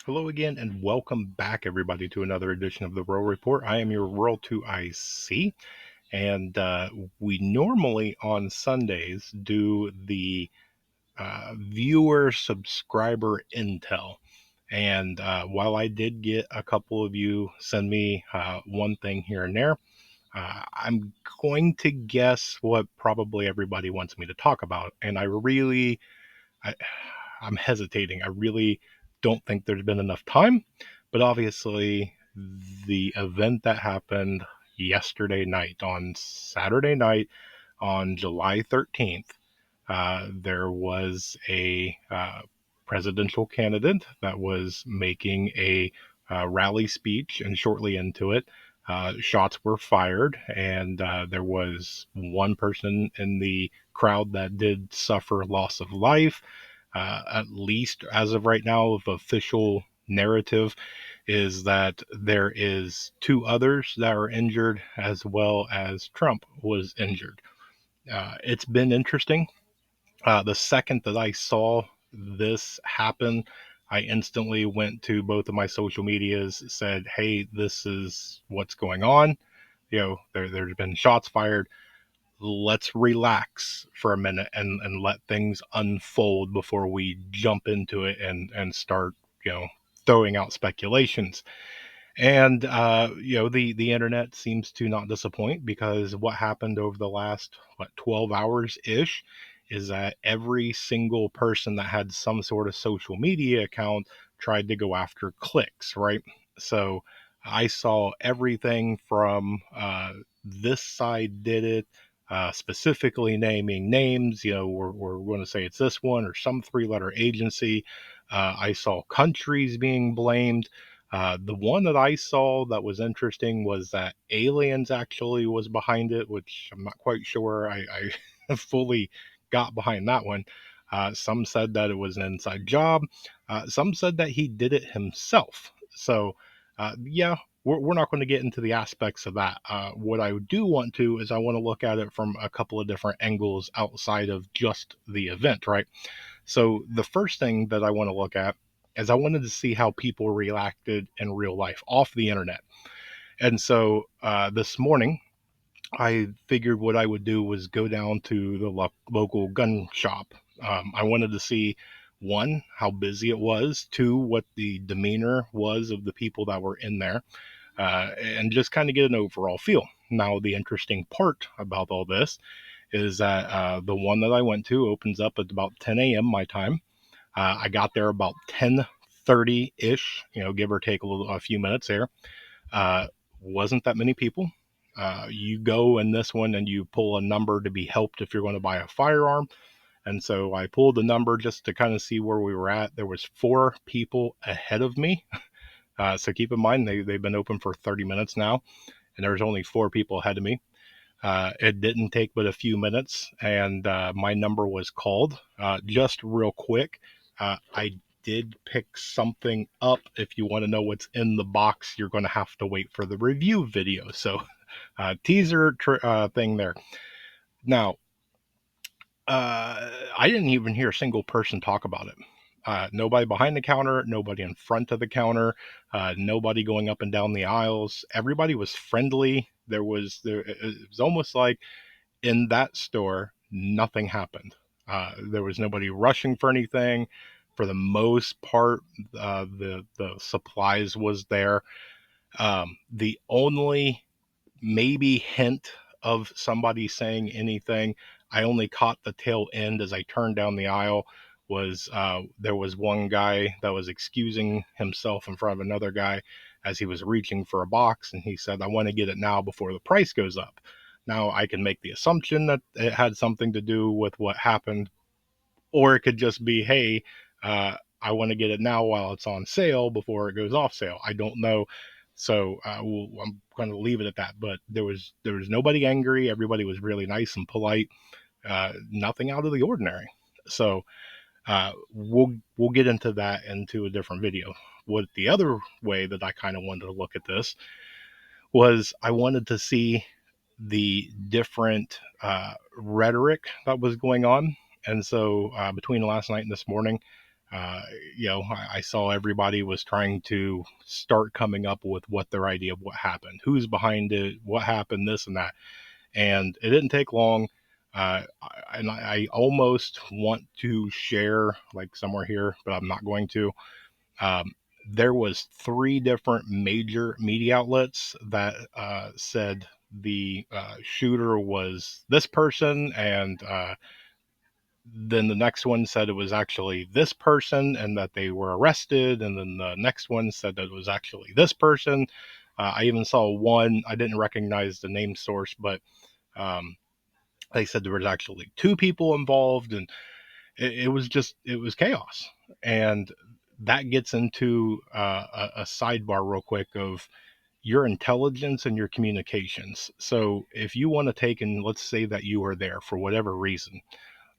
Hello again, and welcome back, everybody, to another edition of the Rural Report. I am your Rural 2IC, and we normally on Sundays do the viewer subscriber intel. And while I did get a couple of you send me one thing here and there, I'm going to guess what probably everybody wants me to talk about. And I, I'm hesitating. I really don't think there's been enough time, but obviously, the event that happened yesterday night, on Saturday night, on July 13th, there was a presidential candidate that was making a rally speech, and shortly into it, shots were fired, and there was one person in the crowd that did suffer loss of life. At least as of right now, the official narrative is that there is two others that are injured, as well as Trump was injured. It's been interesting. The second that I saw this happen, I instantly went to both of my social medias, said, "Hey, this is what's going on. There's been shots fired. Let's relax for a minute and let things unfold before we jump into it and start, you know, throwing out speculations." And the internet seems to not disappoint, because what happened over the last 12 hours ish is that every single person that had some sort of social media account tried to go after clicks, right? So I saw everything from this side did it, specifically naming names. We're going to say it's this one or some three-letter agency. I saw countries being blamed. The one that I saw that was interesting was that aliens actually was behind it, which I'm not quite sure I fully got behind that one. Some said that it was an inside job. Some said that he did it himself. So, yeah, we're not going to get into the aspects of that. What I do want to is I want to look at it from a couple of different angles outside of just the event, right? So the first thing that I want to look at is I wanted to see how people reacted in real life off the internet. And so this morning, I figured what I would do was go down to the local gun shop. I wanted to see, one, how busy it was, two, what the demeanor was of the people that were in there, and just kind of get an overall feel. Now, the interesting part about all this is that the one that I went to opens up at about 10 a.m. my time. I got there about 10:30 ish, give or take a few minutes there. Uh, wasn't that many people. You go in this one and you pull a number to be helped if you're going to buy a firearm. And so I pulled the number just to kind of see where we were at. There was four people ahead of me. So keep in mind, they've been open for 30 minutes now, and there's only four people ahead of me. It didn't take but a few minutes, and my number was called. Just real quick, I did pick something up. If you want to know what's in the box, you're going to have to wait for the review video. So, thing there. Now, I didn't even hear a single person talk about it. Nobody behind the counter, nobody in front of the counter, nobody going up and down the aisles. Everybody was friendly. It was almost like in that store, nothing happened. There was nobody rushing for anything. For the most part, the supplies was there. The only maybe hint of somebody saying anything, I only caught the tail end as I turned down the aisle. Was there was one guy that was excusing himself in front of another guy as he was reaching for a box, and he said, "I want to get it now before the price goes up." Now I can make the assumption that it had something to do with what happened, or it could just be, "Hey, I want to get it now while it's on sale before it goes off sale." I don't know. So I'm going to leave it at that. But there was nobody angry. Everybody was really nice and polite. Nothing out of the ordinary. So we'll get into that into a different video. What the other way that I kind of wanted to look at this was, I wanted to see the different rhetoric that was going on. And so between last night and this morning, Uh, I saw everybody was trying to start coming up with what their idea of what happened, who's behind it, what happened, this and that. And it didn't take long. I almost want to share like somewhere here, but I'm not going to. Um, there was three different major media outlets that said the shooter was this person, and then the next one said it was actually this person and that they were arrested, and then the next one said that it was actually this person. I even saw one, I didn't recognize the name source, but um, they said there was actually two people involved, and it was chaos. And that gets into a sidebar real quick of your intelligence and your communications. So if you want to take, and let's say that you were there for whatever reason,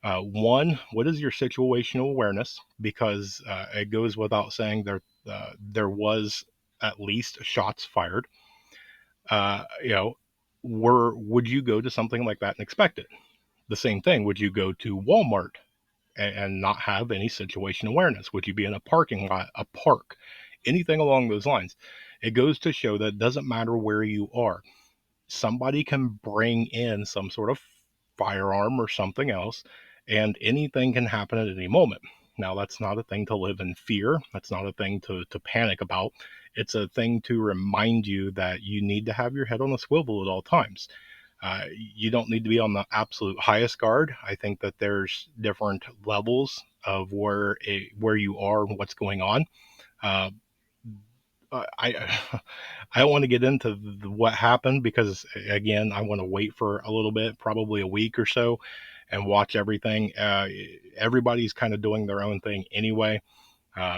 one, what is your situational awareness? Because it goes without saying there was at least shots fired. You know, would you go to something like that and expect it? The same thing. Would you go to Walmart and not have any situation awareness? Would you be in a parking lot, a park, anything along those lines? It goes to show that it doesn't matter where you are, somebody can bring in some sort of firearm or something else, and anything can happen at any moment. Now, that's not a thing to live in fear. That's not a thing to panic about. It's a thing to remind you that you need to have your head on a swivel at all times. You don't need to be on the absolute highest guard. I think that there's different levels of where you are and what's going on. Uh, I I don't want to get into what happened because again, I want to wait for a little bit, probably a week or so, and watch everything. Everybody's kind of doing their own thing anyway,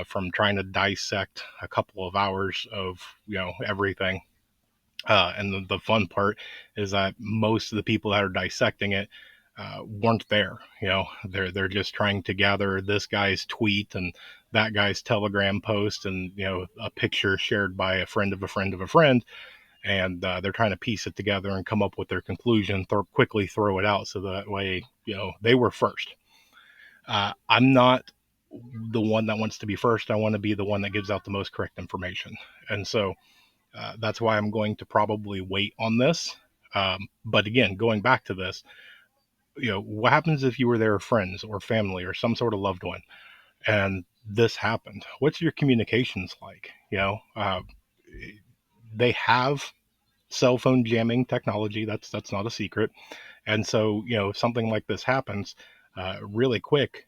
from trying to dissect a couple of hours of everything. And the fun part is that most of the people that are dissecting it weren't there. They're just trying to gather this guy's tweet and that guy's Telegram post, and a picture shared by a friend of a friend of a friend, and they're trying to piece it together and come up with their conclusion. Quickly throw it out so that way they were first. I'm not the one that wants to be first. I want to be the one that gives out the most correct information, and so that's why I'm going to probably wait on this. But again, going back to this, what happens if you were there, friends or family or some sort of loved one, and this happened? What's your communications like? They have cell phone jamming technology. That's not a secret. And so, if something like this happens, really quick,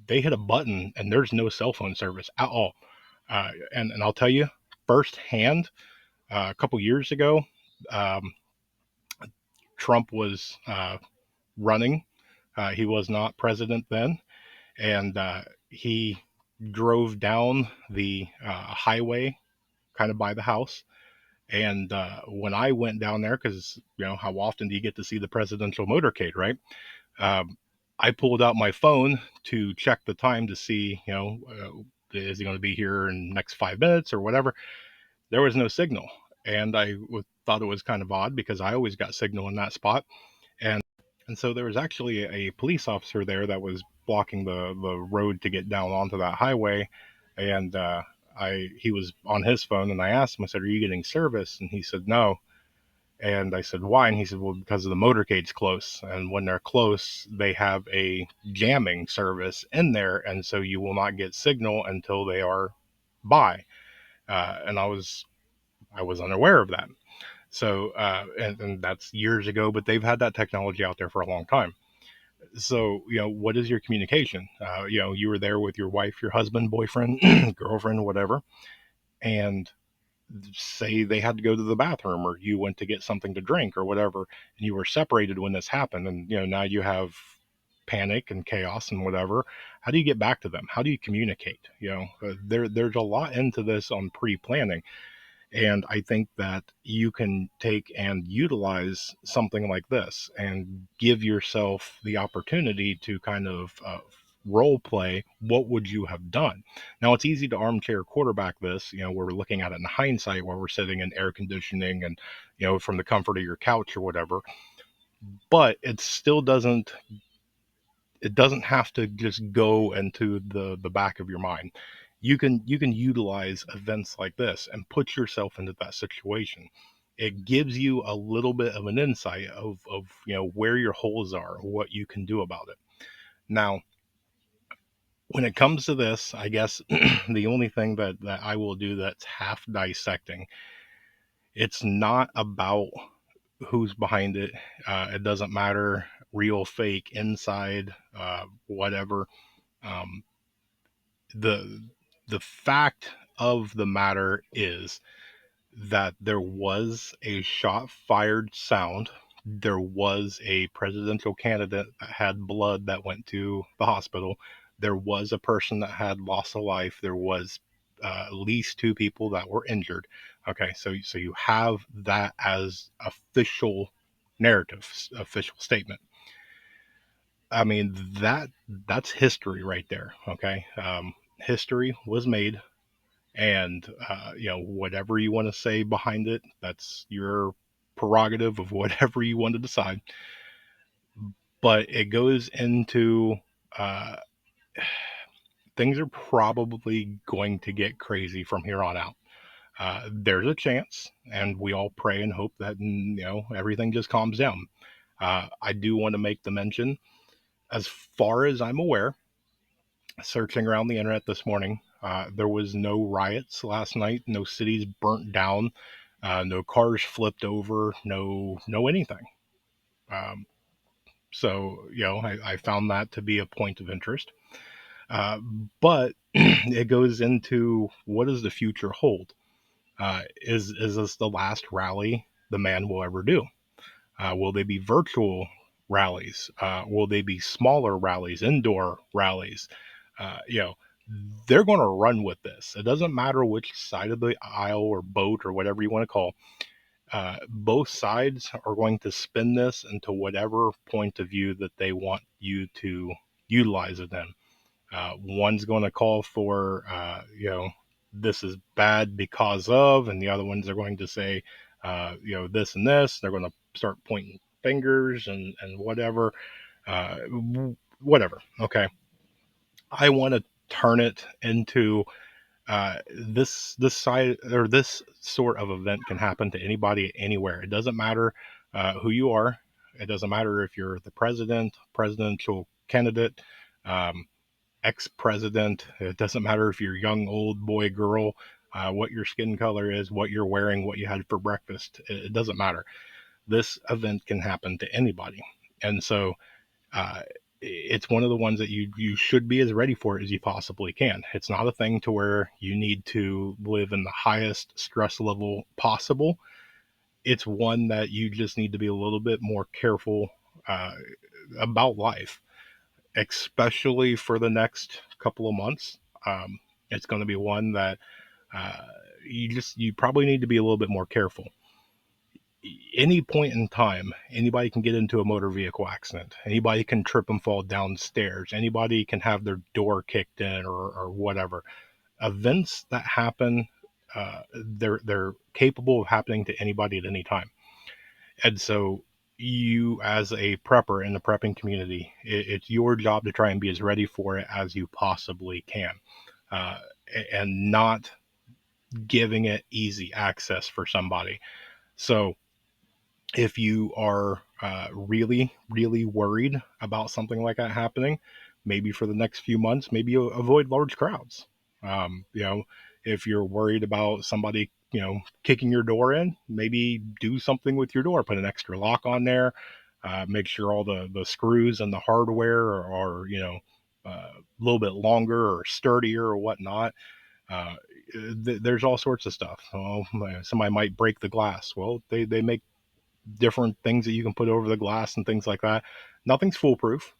they hit a button and there's no cell phone service at all. And I'll tell you firsthand, a couple years ago, um, Trump was running. He was not president then, and he drove down the highway kind of by the house. And when I went down there, because how often do you get to see the presidential motorcade, right? Um, I pulled out my phone to check the time to see, is he going to be here in the next 5 minutes or whatever? There was no signal. And thought it was kind of odd because I always got signal in that spot. And so there was actually a police officer there that was blocking the road to get down onto that highway. And he was on his phone, and I asked him, I said, "Are you getting service?" And he said, "No." And I said, "Why?" And he said, "Well, because of the motorcade's close. And when they're close, they have a jamming service in there. And so you will not get signal until they are by." And I was unaware of that. So, and that's years ago, but they've had that technology out there for a long time. So, what is your communication? You were there with your wife, your husband, boyfriend, girlfriend, whatever, and say they had to go to the bathroom or you went to get something to drink or whatever, and you were separated when this happened. And, now you have panic and chaos and whatever. How do you get back to them? How do you communicate? There's a lot into this on pre-planning. And I think that you can take and utilize something like this and give yourself the opportunity to kind of role play. What would you have done? Now, it's easy to armchair quarterback this. We're looking at it in hindsight while we're sitting in air conditioning and, from the comfort of your couch or whatever. But it still doesn't it doesn't have to just go into the back of your mind. You can utilize events like this and put yourself into that situation. It gives you a little bit of an insight of where your holes are, what you can do about it. Now, when it comes to this, I guess the only thing that I will do that's half dissecting, it's not about who's behind it. It doesn't matter, real, fake, inside, whatever. Um, the the fact of the matter is that there was a shot fired sound. There was a presidential candidate that had blood that went to the hospital. There was a person that had lost a life. There was at least two people that were injured. Okay, so you have that as official narrative, official statement. I mean that's history right there. Okay, history was made, and whatever you want to say behind it, that's your prerogative of whatever you want to decide. But it goes into uh, things are probably going to get crazy from here on out. There's a chance, and we all pray and hope that everything just calms down. I do want to make the mention, as far as I'm aware, searching around the internet this morning, there was no riots last night, no cities burnt down, no cars flipped over, no anything. Um, so I found that to be a point of interest. Uh, but it goes into, what does the future hold? Is this the last rally the man will ever do? Will they be virtual rallies? Will they be smaller rallies, indoor rallies? Uh, you know, they're going to run with this. It doesn't matter which side of the aisle or boat or whatever you want to call. Both sides are going to spin this into whatever point of view that they want you to utilize it in. One's going to call for, this is bad because of, and the other ones are going to say, this and this. They're going to start pointing fingers and whatever, uh, whatever. Okay. I want to turn it into this side, or this sort of event can happen to anybody anywhere. It doesn't matter who you are. It doesn't matter if you're the president, presidential candidate, um, ex-president. It doesn't matter if you're young, old, boy, girl, what your skin color is, what you're wearing, what you had for breakfast. It doesn't matter. This event can happen to anybody, and so uh, it's one of the ones that you should be as ready for it as you possibly can. It's not a thing to where you need to live in the highest stress level possible. It's one that you just need to be a little bit more careful uh, about life, especially for the next couple of months. It's going to be one that uh, you probably need to be a little bit more careful. Any point in time, anybody can get into a motor vehicle accident. Anybody can trip and fall downstairs. Anybody can have their door kicked in, or whatever. Events that happen, they're capable of happening to anybody at any time. And so, you, as a prepper in the prepping community, it's your job to try and be as ready for it as you possibly can, uh, and not giving it easy access for somebody. So if you are really, really worried about something like that happening, maybe for the next few months, maybe you avoid large crowds. If you're worried about somebody, kicking your door in, maybe do something with your door, put an extra lock on there, make sure all the screws and the hardware are a little bit longer or sturdier or whatnot. Uh, there's all sorts of stuff. Oh, somebody might break the glass. Well, they make different things that you can put over the glass and things like that. Nothing's foolproof.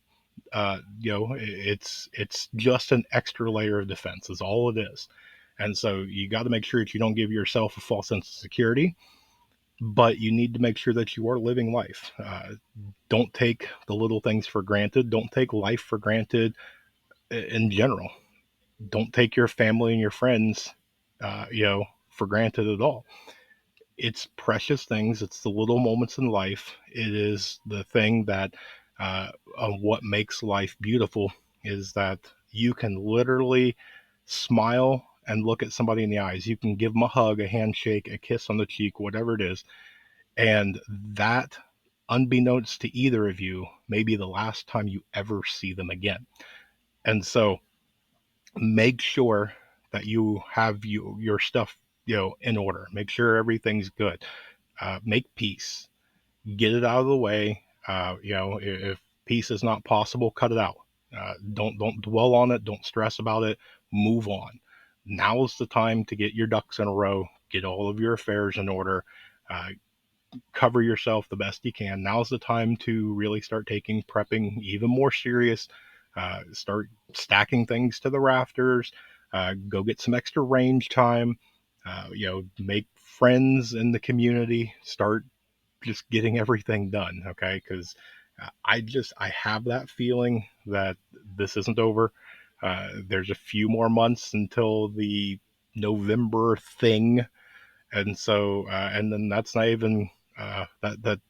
It's just an extra layer of defense is all it is. And so you got to make sure that you don't give yourself a false sense of security, but you need to make sure that you are living life. Don't take the little things for granted. Don't take life for granted in general. Don't take your family and your friends, for granted at all. It's precious things. It's the little moments in life. It is the thing that on what makes life beautiful is that you can literally smile and look at somebody in the eyes. You can give them a hug, a handshake, a kiss on the cheek, whatever it is. And that, unbeknownst to either of you, may be the last time you ever see them again. And so make sure that you have your stuff, in order. Make sure everything's good. Make peace. Get it out of the way. If peace is not possible, cut it out. Don't dwell on it. Don't stress about it. Move on. Now is the time to get your ducks in a row. Get all of your affairs in order. Uh, Cover yourself the best you can. Now's the time to really start taking prepping even more serious. Start stacking things to the rafters. Go get some extra range time. Make friends in the community. Start just getting everything done. Okay, because I have that feeling that this isn't over. There's a few more months until the November thing, and so and then that's not even that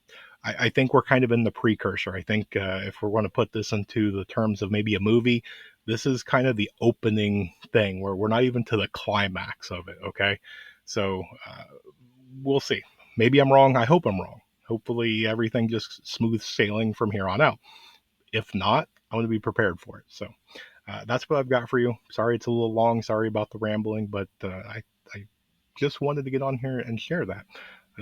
I think we're kind of in the precursor. I think if we're going to put this into the terms of maybe a movie, this is kind of the opening thing where we're not even to the climax of it. Okay, so we'll see. Maybe I'm wrong. I hope I'm wrong. Hopefully everything just smooth sailing from here on out. If not, I'm going to be prepared for it. So that's what I've got for you. Sorry it's a little long. Sorry about the rambling, but I just wanted to get on here and share that.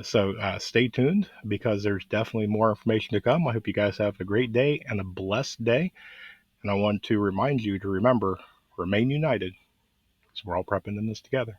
So stay tuned because there's definitely more information to come. I hope you guys have a great day and a blessed day. And I want to remind you to remember, remain united because we're all prepping in this together.